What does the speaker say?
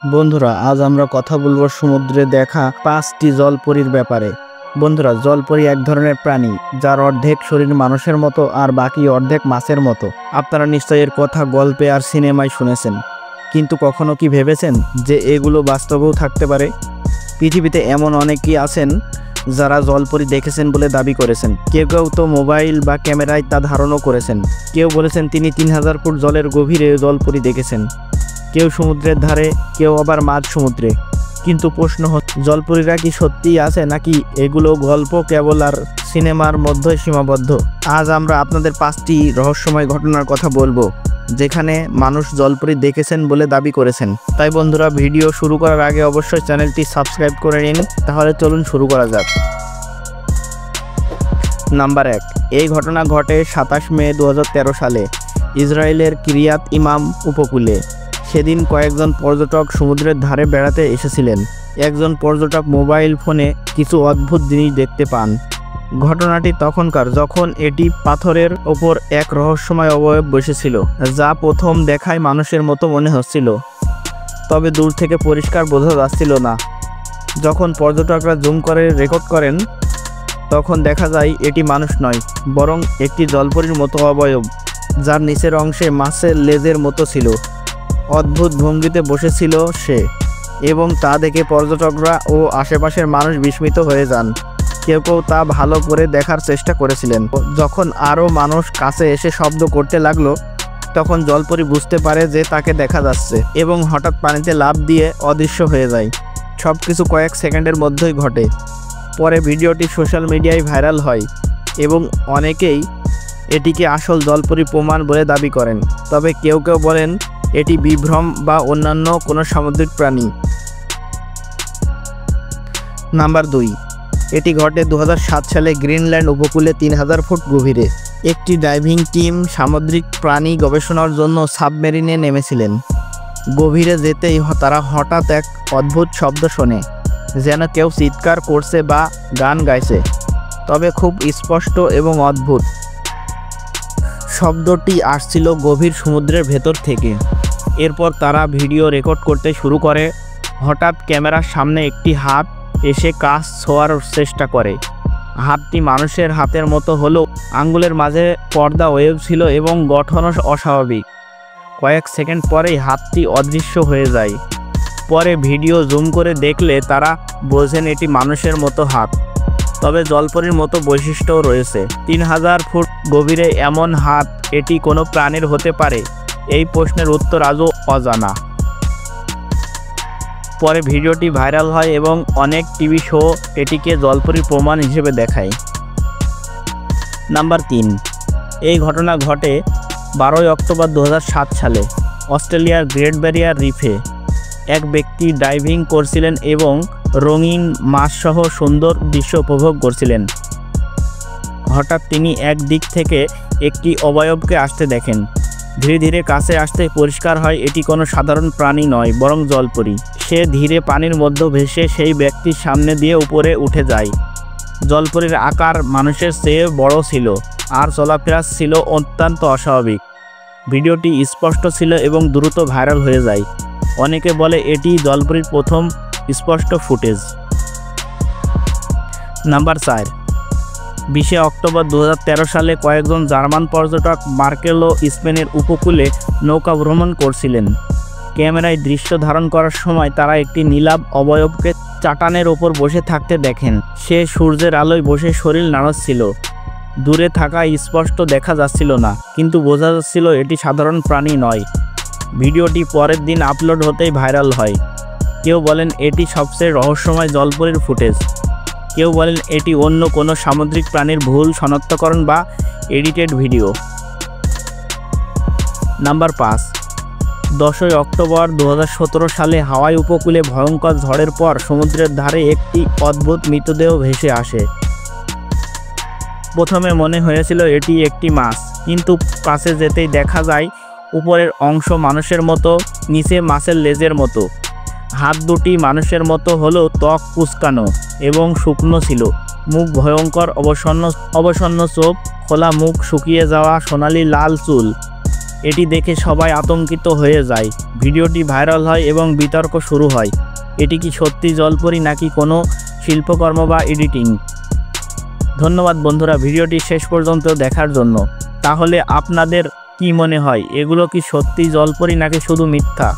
বন্ধুরা, আজ আমরা কথা বলবো সমুদ্রে দেখা 5টি জলপরীর ব্যাপারে। বন্ধুরা, জলপরী এক ধরনের প্রাণী যার অর্ধেক শরীর মানুষের মতো আর বাকি অর্ধেক মাছের মতো। আপনারা নিশ্চয়ই এর কথা গল্পে আর সিনেমায় শুনেছেন, কিন্তু কখনো কি ভেবেছেন যে এগুলো বাস্তবেও থাকতে পারে? পৃথিবীতে এমন অনেকেই আছেন যারা জলপরী দেখেছেন বলে দাবি করেছেন। কেউ কেউ তো মোবাইল বা ক্যামেরায় তা ধারণও করেছেন। কেউ বলেছেন তিনি 3000 ফুট জলের গভীরে জলপরী দেখেছেন, কেউ সমুদ্রের ধারে, কেউ আবার মাঝ সমুদ্রে। কিন্তু প্রশ্ন হচ্ছে, জলপরীরা কি সত্যিই আছে নাকি এগুলো গল্প কেবল আর সিনেমার মধ্যে সীমাবদ্ধ? আজ আমরা আপনাদের 5টি রহস্যময় ঘটনার কথা বলবো যেখানে মানুষ জলপরী দেখেছেন বলে দাবি করেছেন। তাই বন্ধুরা, ভিডিও শুরু করার আগে অবশ্যই চ্যানেলটি সাবস্ক্রাইব করে নিন। তাহলে চলুন শুরু করা যাক। নাম্বার 1। এই ঘটনা ঘটে 27 মে 2013 সালে ইসরায়েলের কিরিয়াত ইমাম উপকূলে। সেদিন কয়েকজন পর্যটক সমুদ্রের ধারে বেড়াতে এসেছিলেন। একজন পর্যটক মোবাইল ফোনে কিছু অদ্ভুত জিনিস দেখতে পান। ঘটনাটি তখনকার যখন এটি পাথরের ওপর এক রহস্যময় অবয়ব বসেছিল, যা প্রথম দেখায় মানুষের মতো মনে হচ্ছিল, তবে দূর থেকে পরিষ্কার বোঝা যাচ্ছিল না। যখন পর্যটকরা জুম করে রেকর্ড করেন, তখন দেখা যায় এটি মানুষ নয়, বরং একটি জলপরীর মতো অবয়ব, যার নিচের অংশে মাছের লেজের মতো ছিল। অদ্ভুত ভঙ্গিতে বসেছিল সে, এবং তা দেখে পর্যটকরা ও আশেপাশের মানুষ বিস্মিত হয়ে যান। কেউ কেউ তা ভালো করে দেখার চেষ্টা করেছিলেন। যখন আরও মানুষ কাছে এসে শব্দ করতে লাগলো, তখন জলপরী বুঝতে পারে যে তাকে দেখা যাচ্ছে এবং হঠাৎ পানিতে লাফ দিয়ে অদৃশ্য হয়ে যায়। সব কিছু কয়েক সেকেন্ডের মধ্যেই ঘটে। পরে ভিডিওটি সোশ্যাল মিডিয়ায় ভাইরাল হয় এবং অনেকেই এটিকে আসল জলপরী প্রমাণ বলে দাবি করেন। তবে কেউ কেউ বলেন এটি বিভ্রম বা অন্যান্য কোনো সামুদ্রিক প্রাণী। নাম্বার 2। এটি ঘটে 2007 সালে গ্রিনল্যান্ড উপকূলে 3000 ফুট গভীরে। একটি ডাইভিং টিম সামুদ্রিক প্রাণী গবেষণার জন্য সাবমেরিনে নেমেছিলেন। গভীরে যেতেই তারা হঠাৎ এক অদ্ভুত শব্দ শোনে, যেন কেউ চিৎকার করছে বা গান গাইছে, তবে খুব স্পষ্ট এবং অদ্ভুত। শব্দটি আসছিল গভীর সমুদ্রের ভেতর থেকে। এরপর তারা ভিডিও রেকর্ড করতে শুরু করে। হঠাৎ ক্যামেরার সামনে একটি হাত এসে কাছ ছোঁয়ার চেষ্টা করে। হাতটি মানুষের হাতের মতো হলেও আঙ্গুলের মাঝে পর্দা ওয়েভ ছিল এবং গঠনও অস্বাভাবিক। কয়েক সেকেন্ড পরেই হাতটি অদৃশ্য হয়ে যায়। পরে ভিডিও জুম করে দেখলে তারা বোঝেন এটি মানুষের মতো হাত, তবে জলপরীর মতো বৈশিষ্ট্যও রয়েছে। 3000 ফুট গভীরে এমন হাত, এটি কোনো প্রাণীর হতে পারে? এই প্রশ্নের উত্তর আজও অজানা। পরে ভিডিওটি ভাইরাল হয় এবং অনেক টিভি শো এটিকে জলপরীর প্রমাণ হিসেবে দেখায়। নাম্বার 3। এই ঘটনা ঘটে 12 অক্টোবর 2007 সালে অস্ট্রেলিয়ার গ্রেট ব্যারিয়ার রিফে। এক ব্যক্তি ডাইভিং করছিলেন এবং রঙিন মাছসহ সুন্দর দৃশ্য উপভোগ করছিলেন। হঠাৎ তিনি এক দিক থেকে একটি অবয়বকে আসতে দেখেন। ধীরে ধীরে কাছে আসতে পরিষ্কার হয় এটি কোনো সাধারণ প্রাণী নয়, বরং জলপরী। সে ধীরে পানির মধ্যে ভেসে সেই ব্যক্তির সামনে দিয়ে উপরে উঠে যায়। জলপরীর আকার মানুষের চেয়ে বড় ছিল আর চলাফেরা ছিল অত্যন্ত অস্বাভাবিক। ভিডিওটি স্পষ্ট ছিল এবং দ্রুত ভাইরাল হয়ে যায়। অনেকে বলে এটি জলপরীর প্রথম স্পষ্ট ফুটেজ। নাম্বার 4। 20 অক্টোবর 2013 সালে কয়েকজন জার্মান পর্যটক মার্কেলো স্পেনের উপকূলে নৌকা ভ্রমণ করছিলেন। ক্যামেরায় দৃশ্য ধারণ করার সময় তারা একটি নীলাভ অবয়বকে চাটানের ওপর বসে থাকতে দেখেন। সে সূর্যের আলোয় বসে শরীর নাড়াচ্ছিল। দূরে থাকা স্পষ্ট দেখা যাচ্ছিল না, কিন্তু বোঝা যাচ্ছিল এটি সাধারণ প্রাণী নয়। ভিডিওটি পরের দিন আপলোড হতেই ভাইরাল হয়। কেউ বলেন এটি সবচেয়ে রহস্যময় জলপরীর ফুটেজ, কেউ বলেন এটি অন্য কোনো সামুদ্রিক প্রাণীর ভুল শনাক্তকরণ বা এডিটেড ভিডিও। নাম্বার 5। 10 অক্টোবর 2017 সালে হাওয়াই উপকূলে ভয়ঙ্কর ঝড়ের পর সমুদ্রের ধারে একটি অদ্ভুত মৃতদেহ ভেসে আসে। প্রথমে মনে হয়েছিল এটি একটি মাছ, কিন্তু কাছে যেতেই দেখা যায় উপরের অংশ মানুষের মতো, নিচে মাছের লেজের মতো। হাত দুটি মানুষের মতো হলেও ত্বক কুঁচকানো এবং শুকনো ছিল। মুখ ভয়ঙ্কর অবসন্ন চোখ, খোলা মুখ, শুকিয়ে যাওয়া সোনালি লাল চুল। এটি দেখে সবাই আতঙ্কিত হয়ে যায়। ভিডিওটি ভাইরাল হয় এবং বিতর্ক শুরু হয়। এটি কি সত্যি জলপরি নাকি কোনো শিল্পকর্ম বা এডিটিং? ধন্যবাদ বন্ধুরা ভিডিওটি শেষ পর্যন্ত দেখার জন্য। তাহলে আপনাদের কি মনে হয়, এগুলো কি সত্যি জলপরি নাকি শুধু মিথ্যা?